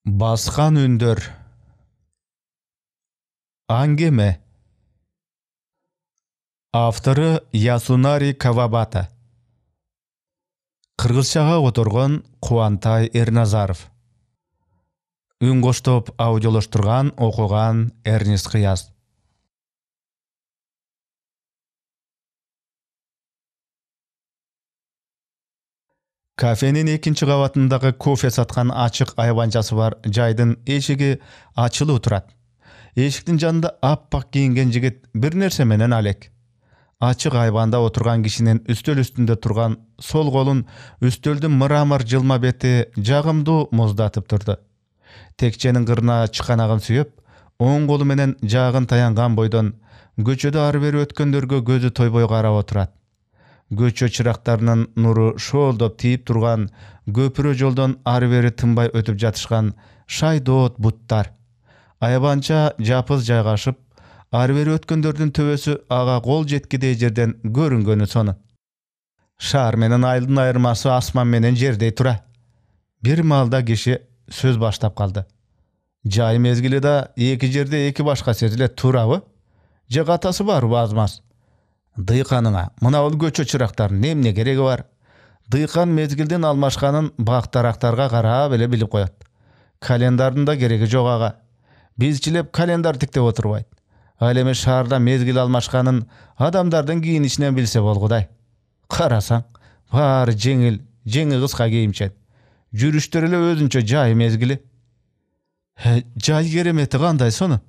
Басқан үндөр. Ангеме. Авторы Ясунари Кавабата. Кыргызчага отырған Кубантай Эрназаров. Үн коштоп аудиолоштурган, окуган Эрнест Кыяз. Кафенин экинчи кабатындагы кофе саткан ачык айванчасы бар жайдын эшиги ачылуу турат. Эшиктин жанында аппак кийинген жигит бир нерсе менен алек. Ачык айванда отурган кишинин үстөл үстүндө турган сол колун үстөлдүн мрамор жылма бети жагымдуу муздатып турду. Текченин кырына чыканагын сүйөп, оң колу менен жагын таянган бойдон көчөдө ары бери өткөндөргө көзү тойбой карап отурат. Көчө чырактарынын нуру шоолдоп тийип турган көпүрө жолдон ары бери тынбай өтүп жатышкан шайдоот буттар. Айванча жапыз жайгашып, ары бери өткөндөрдүн төбөсү ага кол жеткидей жерден көрүнгөнү сону. Шаар менен айылдын айырмасы асман менен жердей тура. Бир маалда киши сөз баштап калды. Жай мезгили да эки жерде эки башка сезилет, туурабы? Же катасы барбы азмаз? Дыйканыңа мына бул көчө чырактарынын эмне кереги бар? Дыйкан мезгилдин алмашканын бактарактарга карап эле билип коет. Календарында да кереги жок ага. Бизчилеп календар тиктеп отурбайт. Ал эми шаарда мезгил алмашканын адамдардын кийинишинен билсе болгудай. Карасаң, баары жеңил, жеңи кыска кийимчен. Жүрүштөр эле өзүнчө жай мезгили. Жай керемети кандай сону?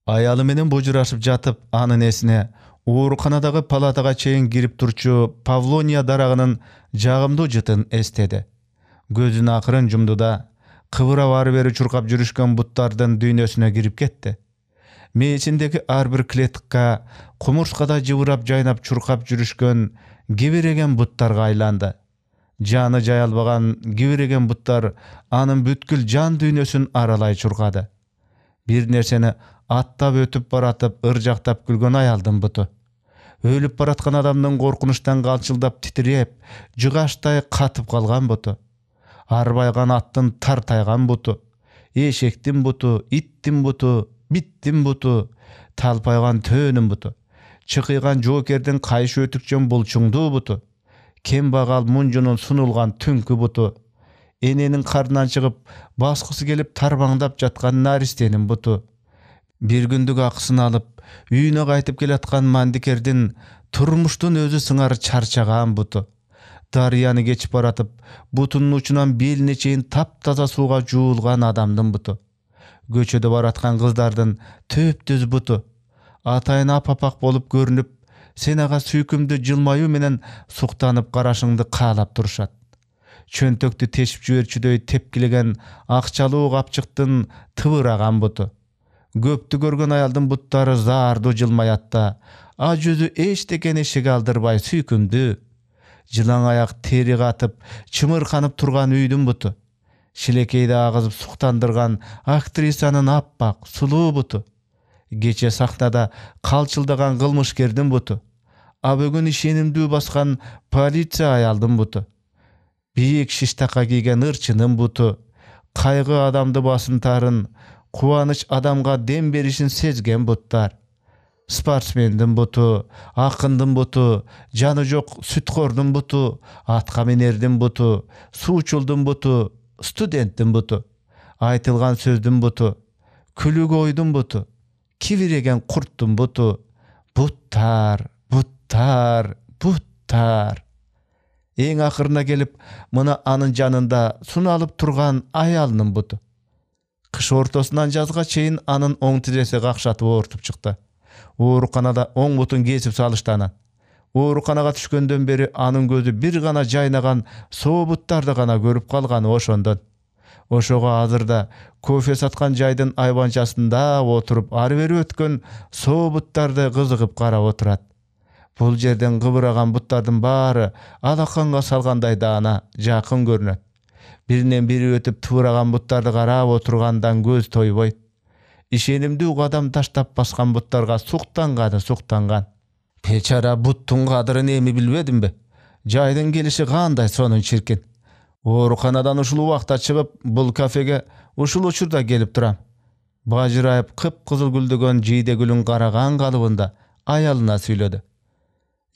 Аялы менен божурашып жатып, анын эсине ооруканадагы палатага чейин кирип турчу Павлония дарагынын жагымдуу жытын эстеди. Көзүн акырын жумду да, кыбырап ары бери чуркап жүрүшкөн буттардын дүйнөсүнө кирип кетти. Мээсиндеги ар бир клеткка кумурскада жыбырап жайнап чуркап жүрүшкөн кибиреген буттарга айланды. Жаны жай албаган кибиреген буттар анын бүткүл жан дүйнөсүн аралай чуркады. Бир нерсени аттап өтүп баратып ыржактап күлгөн аялдын буту. Өлүп бараткан адамдын коркунучтан калчылдап титиреп, жыгаштай катып калган буту. Арбайган аттын тартайган буту. Эшектин буту, иттин буту, биттин буту, талпайган төөнүн буту. Чыкыйган жоокердин кайшы өтүкчөн булчуңдуу буту. Кембагал мунжунун сунулган түнкү буту. Эненин карнынан чыгып, баскысы келип тарбаңдап жаткан наристенин буту. Бир күндүк акысын алып, үйүнө кайтып келаткан мандикердин турмуштун өзү сыңары чарчаган буту. Дарыяны кечип баратып, бутунун учунан белине чейин таптаза сууга жуулган адамдын буту. Көчөдө бараткан кыздардын төп-түз буту. Атайын апапак болуп көрүнүп, сен ага сүйкүмдүү жылмаюу менен суктанып карашыңды каалап турушат. Чөнтөктү тешип жиберчүдөй тепкилеген акчалуу капчыктын тыбыраган буту. Көптү көргөн аялдын буттары заардуу жылмаят да, а жүзү эчтекени эшиге алдырбай сүйкүмдүү. Жылаң аяк тери катып, чымырканып турган үйдүн буту. Шилекейди агызып суктандырган актрисанын аппак, сулуу буту. Кече сахнада калчылдаган кылмышкердин буту. А бүгүн ишенимдүү баскан полиция аялдын буту. Бийик шиштака кийген ырчынын буту. Кайгы адамды басынтарын, кубаныч адамга дем беришин сезген буттар. Спортсмендин буту, акындын буту, жаны жок сүткордун буту, атка минердин буту, суучулдун буту, студенттин буту, айтылган сөздүн буту, күлүк ойдун буту, кибиреген курттун буту. Буттар, буттар, буттар. Эң акырына келип, мына анын жанында суналып турган аялынын буту. Кыш ортосунан жазга чейин анын оң тизеси какшатып оорутуп чыкты. Ооруканада оң бутун кесип салышты анан. Ооруканага түшкөндөн бери анын көзү бир гана жайнаган соо буттарды гана көрүп калганы ошондон. Ошого азырда кофе саткан жайдын айванчасында отуруп ары бери өткөн соо буттарды кызыгып карап отурат. Бул жерден кыбыраган буттардын баары алаканга салгандай даана жакын көрүнөт. Биринен бири өтүп тыбыраган буттарды карап отургандан көз тойбойт. Ишенимдүү кадам таштап баскан буттарга суктанган. Бечара буттун кадырын эми билбедимби? Жайдын келиши кандай сонун чиркин. Oorukanadan uşul wagtda çygyp bul kafege uşul uçurda gelip turam. Bajırayıp kıp-kızıl güldügön jide gülün garagan galybynda ayalına süýledi.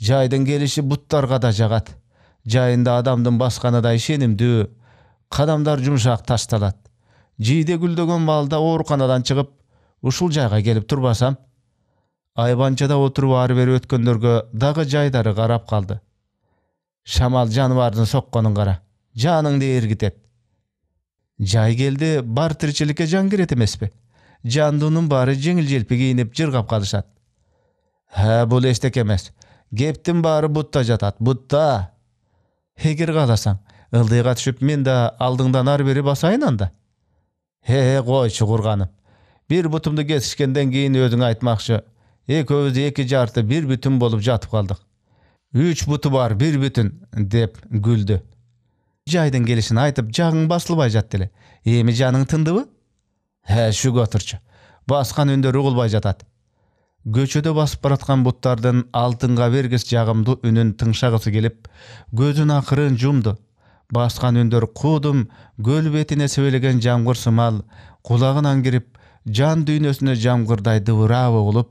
Jaýdyn gelişi butlarga da jagat. Jaýynda adamdyn baskanyda işenimdi. Kadamlar jumşak taştalat. Jide güldügön balda oorukanadan çygyp uşul jaýga gelip turbasam, aybançada oturup ary beri ötkönlerge dagy jaýdary garap kaldy. Şamal janwardyn sokkanyn gara. Janyňdy ergitet. Jaý geldi, bar tirçilikke jan giret emespi. Jandynyň bary jeňil jelpi giyinip jyrgap kalyşat. Ha, bul eştek emes. Geptin bary butta jatat, butta. Heger galasaň, yldyga düşüp men da aldyňdan ary beri basaýyn anda. He, goýçy gurganym. Bir butumdu kesişkenden giyin özüň aýtmakçy. Eköbüz iki jarty bir bütün bolup jatyp kaldyk. 3 butu bar bir bütün dep güldü. Jaýdyn gelişini aýtyp jagyň basylybay jatdy. Emi janyň tyndyby? He, şu götürçü. Baskan ünder ugulbay jatat. Göçöde basıp baratkan butlardan altınga bergis jagymdy ünün tыңşagysy gelip, gözün akırın jumdu. Baskan ünder kudum, göl betine sebelegen jamgyr symal, kulagынан girip, jan düýnesine jamgyrday dıwıraby bolup,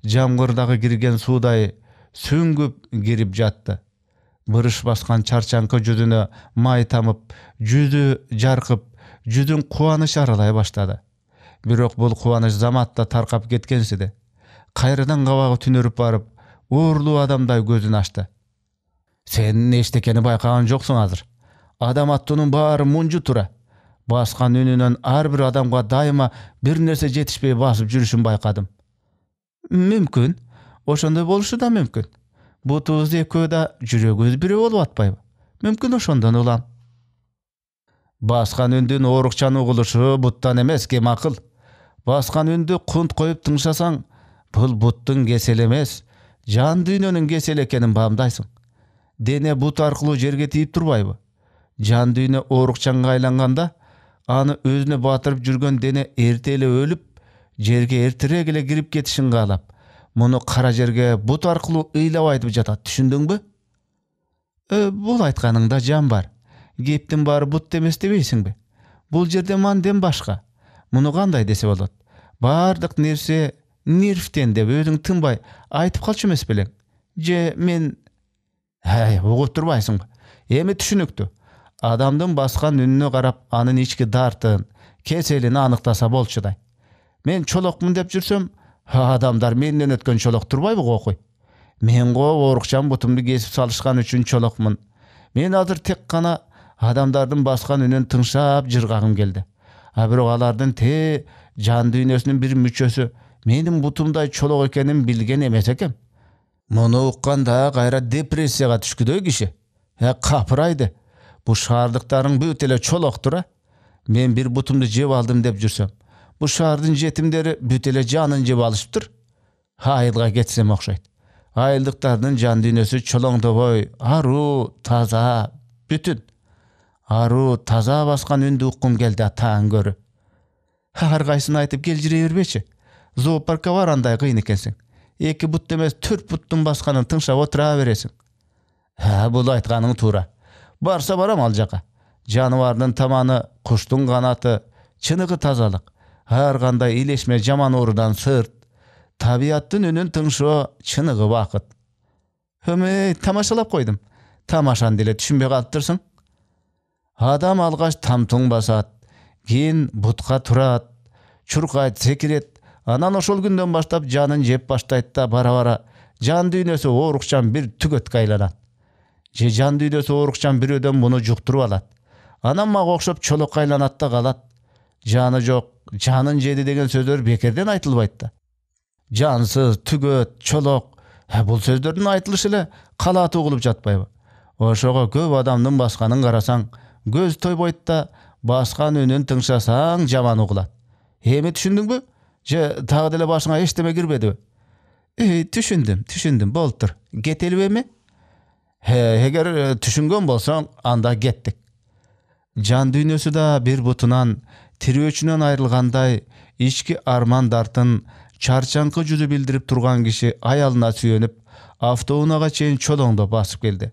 jamgyrdagy girgen suwday süngüp girip jatdy. Bırış baskan çarçankı yüzüne may tamıp, yüzü jarkyp, yüzün kuwanyş aralay başlady. Birok bul kuwanyş zamatda tarkap ketkensidi. Kaýradan gabagy tünürüp barıp, uğurlu adamday gözün açtı. Sen eştekeni baykagan joksun hazır. Adam attynyň bary munju tura. Baskan ününden har bir adamga daima bir nerse jetişpey basıp jürüşün baykadym. Mümkün. Oşonda boluşu da mümkün. Bu tuz eköda jüregüz biri bolup atpayby. Mümkün oşondan ulan. Baskan ündün oorukçan uguluşu buttan emes kem akıl. Baskan ündü kunt koyup tыңşasaň, bul buttun kesel emes, jan düýneniň kesel ekenin bamdaýsyň. Dene but arkyly jerge tiýip turbaýby. Jan düýne oorukçanга aýlanganda, any özüne batyrıp jürgen dene ertele ölüp, jerge ertiregile girip ketişin galap. Muny kara jerge but arkyly ыйлап aýdyp jatat, düşündiňbi? Bul aýtkanyňda jan bar. Geptin bary but demes debeýsiňbi? Bul jerde mandem başga. Muny kanday dese bolat? Bardyk nerse nerften dep özüň tınbay aýtyp kalçy emes bileň. Je men ugup turbaýsyňby? Emi düşünükdi. Adamdyn baskan ününe garap anyň içki dartyn, keselini anyktasa bolçuday. Men çolokmun dep jursam, adamlar menden ötken çolok turbaýby gokuy. Men oorukçan butumdu kesip salışkan üçin çolokmun. Men hazır tek kana adamdardyn baskan ünün tыңşap jırgagym geldi. Birok alardyn te jan düýnesiniň bir müçösü menin butumday çolok ekenim bilgen emes ekem. Muny ukkanda gaýra depressiýaga düşküдөй kişi. Kapıraýdy. Bu şaardyktaryň bütele çoloktura. Men bir butumdu jep aldym dep jursam, bu şaardyn jetimleri bütele janyn jep alyşypdyr. Haýylga getsem okşaýt. Aýyldyklardyň jan düýnesi çoloňdoboy, aru, taza, bütün. Aru, taza baskan ündü ukkum geldi ataň görü. Har gaýsyny aýtyp geljire berbeçi. Zooparka baranday gyn ekensiň. 2 but demes 4 buttun baskanyň tыңşap otura beresiň. Bul aýtkanyň tura. Barsa baram al jaka. Janwardyň tamany, kuşdun kanatı, çыныgy tazalyk. Har kanday ileşme jaman orudan sırt. Tabiattyn ünün tыңşoo, çыныgy wakyt. Höme tamaşalap koydum. Tamaşan dile düşünbey kalptyrsyň. Adam algaç tamtың basat, keyin butka turat, çurkayt, sekiret. Anan oşol günden başlap janyn jep başlaýt da bara-bara jan düýnesi oorukçan bir tügötkä aýlanat. Je jan düýnesi oorukçan bir ödem bunu jukturup alat. Anam maga okşop çolok aýlanat da galat. Jany jok, janyn jedi degen sözler bekerden aýtylbaýt da. Jansyz, tügöt, çolok, bul sözlerden aýtylýşy ele kalaty ugulup jatpaýby. Oşoga köp adamdyn baskanyň garasaň, göz toýboýt da baskan ünün tыңşasaň jaman ugulat. Emi düşündiňbi? Je tagy dele başyňa eşdeme girbedibi? Düşündim, boldur. Getelibemi? Eger düşüngen bolsaň, anda getdik. Jan düýnesi da bir butunan, tiröçünden aýrylganday, içki arman dartyn, çarçankı yüzü bildirip turgan kişi aýalyna süýenip, awtounaga çeýin çoloňda basyp geldi.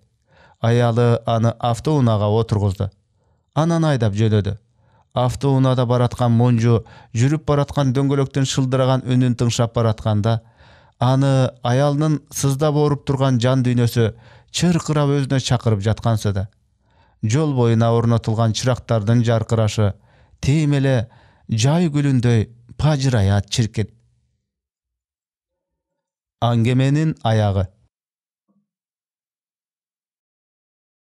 Aýaly any awtounaga oturguzdy. Анан айдап жөнөдү. Автоунаада бараткан Монжу жүрүп бараткан дөңгөлөктөн шылдыраган үнүн тыңшап баратканда, аны аялынын сыздап ооруп турган жан дүйнөсү чыркырап өзүнө чакырып жаткансыды. Жол боюна орнотулган чырактардын жаркырашы тээм эле жай гүлүндөй пажыраят чиркин. Аңгеменин аягы.